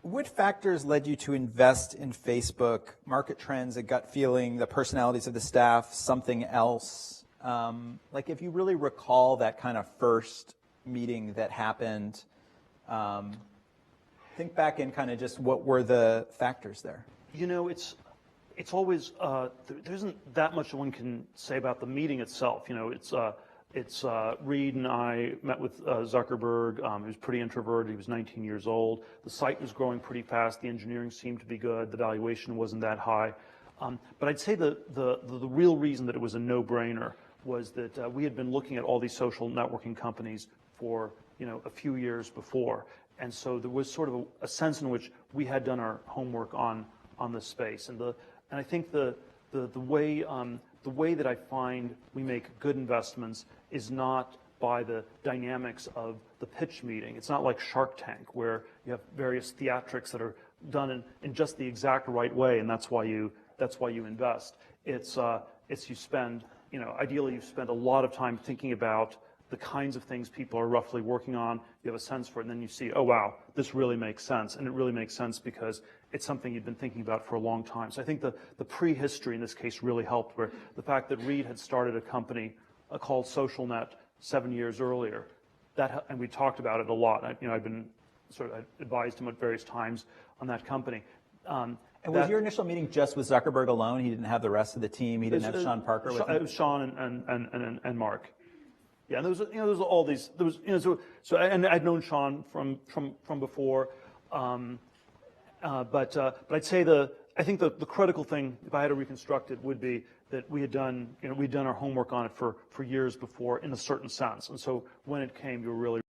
What factors led you to invest in Facebook? Market trends, a gut feeling, the personalities of the staff, something else? Like if you really recall that kind of first meeting that happened, think back and kind of just what were the factors there? You know, it's always, there isn't that much one can say about the meeting itself. You know, it's Reed and I met with Zuckerberg. He was pretty introverted. He was 19 years old. The site was growing pretty fast. The engineering seemed to be good. The valuation wasn't that high. But I'd say the real reason that it was a no-brainer was that we had been looking at all these social networking companies for, you know, a few years before. And so there was sort of a sense in which we had done our homework on this space. And I think the way that I find we make good investments is not by the dynamics of the pitch meeting. It's not like Shark Tank where you have various theatrics that are done in just the exact right way, and that's why you invest. It's you spend, you know, ideally you spend a lot of time thinking about the kinds of things people are roughly working on, you have a sense for it, and then you see, oh wow, this really makes sense. And it really makes sense because it's something you've been thinking about for a long time. So I think the prehistory in this case really helped, where the fact that Reed had started a company called SocialNet 7 years earlier, and we talked about it a lot. I've been sort of advised him at various times on that company. And was your initial meeting just with Zuckerberg alone? He didn't have the rest of the team? He didn't have Sean Parker with him? It was Sean and Mark. Yeah, and there was all these. There was, so and I'd known Sean from before, but I'd say I think the critical thing, if I had to reconstruct it, would be that we'd done our homework on it for years before in a certain sense, and so when it came, you were really